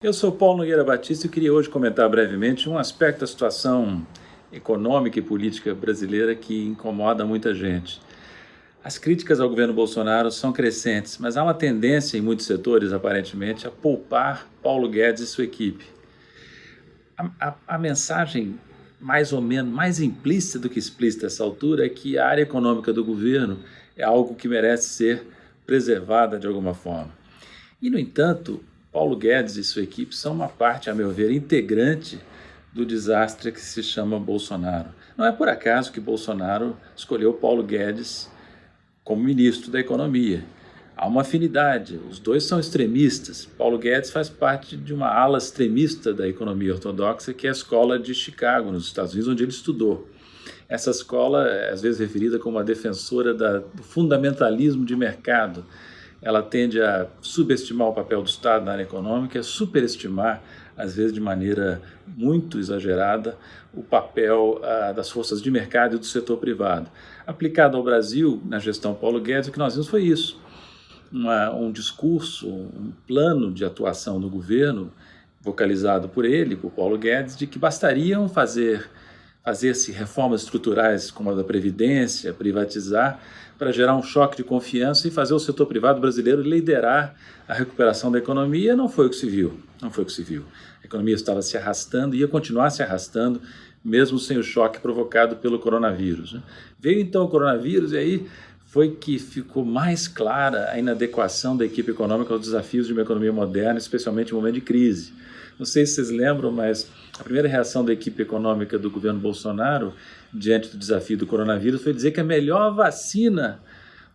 Eu sou Paulo Nogueira Batista e queria hoje comentar brevemente um aspecto da situação econômica e política brasileira que incomoda muita gente. As críticas ao governo Bolsonaro são crescentes, mas há uma tendência em muitos setores, aparentemente, a poupar Paulo Guedes e sua equipe. A mensagem mais ou menos, mais implícita do que explícita a essa altura é que a área econômica do governo é algo que merece ser preservada de alguma forma. E, no entanto, Paulo Guedes e sua equipe são uma parte, a meu ver, integrante do desastre que se chama Bolsonaro. Não é por acaso que Bolsonaro escolheu Paulo Guedes como ministro da Economia. Há uma afinidade, os dois são extremistas. Paulo Guedes faz parte de uma ala extremista da economia ortodoxa, que é a escola de Chicago, nos Estados Unidos, onde ele estudou. Essa escola é às vezes referida como a defensora do fundamentalismo de mercado. Ela tende a subestimar o papel do Estado na área econômica, a superestimar, às vezes de maneira muito exagerada, o papel das forças de mercado e do setor privado. Aplicado ao Brasil, na gestão Paulo Guedes, o que nós vimos foi isso. Um discurso, um plano de atuação do governo, vocalizado por ele, por Paulo Guedes, de que bastariam fazer-se reformas estruturais como a da Previdência, privatizar, para gerar um choque de confiança e fazer o setor privado brasileiro liderar a recuperação da economia. Não foi o que se viu, não foi o que se viu. A economia estava se arrastando e ia continuar se arrastando, mesmo sem o choque provocado pelo coronavírus. Veio então o coronavírus e aí foi que ficou mais clara a inadequação da equipe econômica aos desafios de uma economia moderna, especialmente em um momento de crise. Não sei se vocês lembram, mas a primeira reação da equipe econômica do governo Bolsonaro diante do desafio do coronavírus foi dizer que a melhor vacina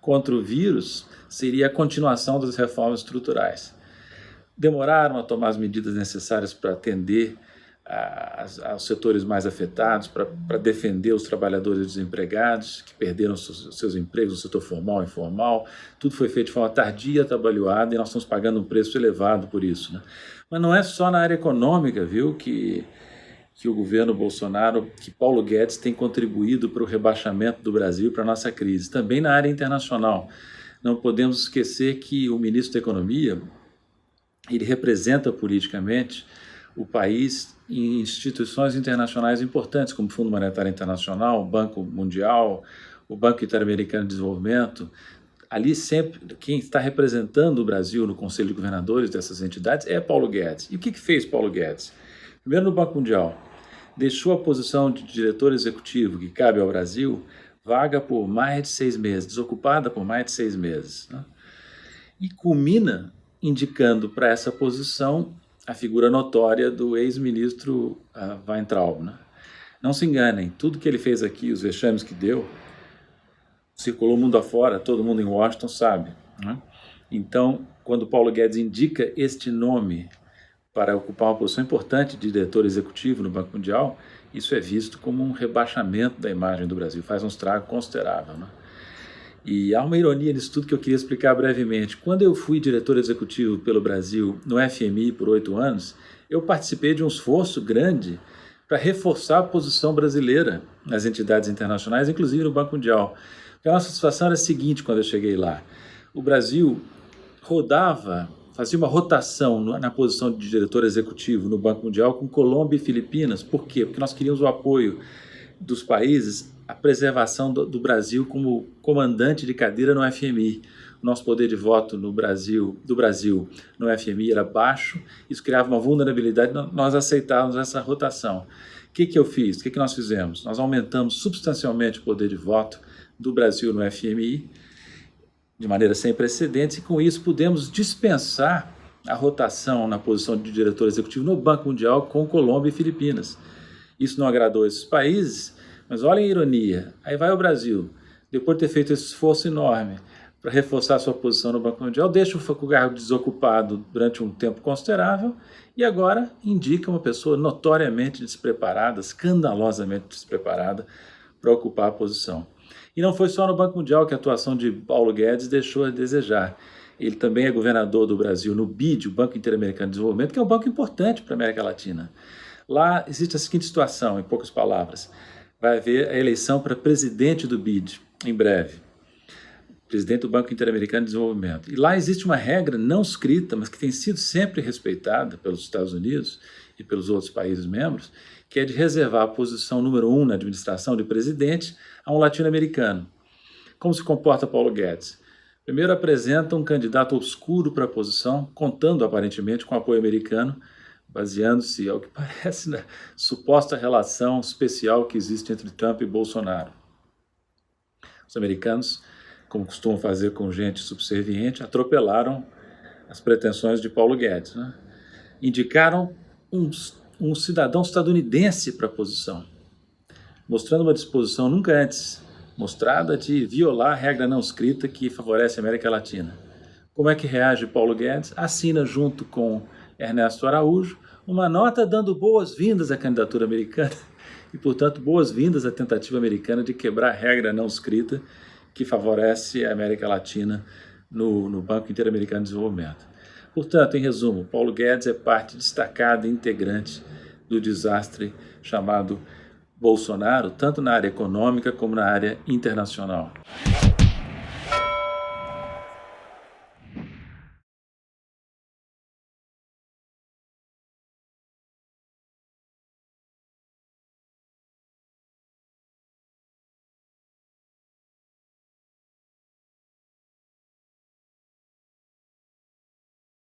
contra o vírus seria a continuação das reformas estruturais. Demoraram a tomar as medidas necessárias para atender aos setores mais afetados, para defender os trabalhadores desempregados que perderam seus empregos no setor formal e informal. Tudo foi feito de forma tardia, atabalhoada, e nós estamos pagando um preço elevado por isso, né? Mas não é só na área econômica, viu, que o governo Bolsonaro, que Paulo Guedes tem contribuído para o rebaixamento do Brasil, para a nossa crise. Também na área internacional. Não podemos esquecer que o ministro da Economia, ele representa politicamente o país em instituições internacionais importantes, como o Fundo Monetário Internacional, o Banco Mundial, o Banco Interamericano de Desenvolvimento. Ali sempre, quem está representando o Brasil no Conselho de Governadores dessas entidades é Paulo Guedes. E o que fez Paulo Guedes? Primeiro, no Banco Mundial, deixou a posição de diretor executivo que cabe ao Brasil vaga por mais de 6 meses, desocupada por mais de 6 meses, né? E culmina indicando para essa posição a figura notória do ex-ministro Weintraub, né? Não se enganem, tudo que ele fez aqui, os vexames que deu, circulou o mundo afora, todo mundo em Washington sabe, né? Então, quando Paulo Guedes indica este nome para ocupar uma posição importante de diretor executivo no Banco Mundial, isso é visto como um rebaixamento da imagem do Brasil, faz um estrago considerável, né? E há uma ironia nisso tudo que eu queria explicar brevemente. Quando eu fui diretor executivo pelo Brasil no FMI por 8 anos, eu participei de um esforço grande para reforçar a posição brasileira nas entidades internacionais, inclusive no Banco Mundial. Porque a nossa situação era a seguinte quando eu cheguei lá. O Brasil fazia uma rotação na posição de diretor executivo no Banco Mundial com Colômbia e Filipinas. Por quê? Porque nós queríamos o apoio dos países, a preservação do Brasil como comandante de cadeira no FMI. O nosso poder de voto do Brasil no FMI era baixo, isso criava uma vulnerabilidade, nós aceitávamos essa rotação. O que eu fiz? O que nós fizemos? Nós aumentamos substancialmente o poder de voto do Brasil no FMI, de maneira sem precedentes, e com isso pudemos dispensar a rotação na posição de diretor executivo no Banco Mundial com Colômbia e Filipinas. Isso não agradou esses países, mas olhem a ironia. Aí vai o Brasil, depois de ter feito esse esforço enorme para reforçar sua posição no Banco Mundial, deixa o cargo desocupado durante um tempo considerável e agora indica uma pessoa notoriamente despreparada, escandalosamente despreparada para ocupar a posição. E não foi só no Banco Mundial que a atuação de Paulo Guedes deixou a desejar. Ele também é governador do Brasil no BID, o Banco Interamericano de Desenvolvimento, que é um banco importante para a América Latina. Lá existe a seguinte situação, em poucas palavras. Vai haver a eleição para presidente do BID, em breve. presidente do Banco Interamericano de Desenvolvimento. E lá existe uma regra não escrita, mas que tem sido sempre respeitada pelos Estados Unidos e pelos outros países membros, que é de reservar a posição número 1 na administração de presidente a um latino-americano. Como se comporta Paulo Guedes? Primeiro apresenta um candidato obscuro para a posição, contando aparentemente com apoio americano, baseando-se, ao que parece, na suposta relação especial que existe entre Trump e Bolsonaro. Os americanos, como costumam fazer com gente subserviente, atropelaram as pretensões de Paulo Guedes, né? Indicaram um cidadão estadunidense para a posição, mostrando uma disposição nunca antes mostrada de violar a regra não escrita que favorece a América Latina. Como é que reage Paulo Guedes? Assina junto com Ernesto Araújo uma nota dando boas-vindas à candidatura americana e, portanto, boas-vindas à tentativa americana de quebrar a regra não escrita que favorece a América Latina no Banco Interamericano de Desenvolvimento. Portanto, em resumo, Paulo Guedes é parte destacada e integrante do desastre chamado Bolsonaro, tanto na área econômica como na área internacional.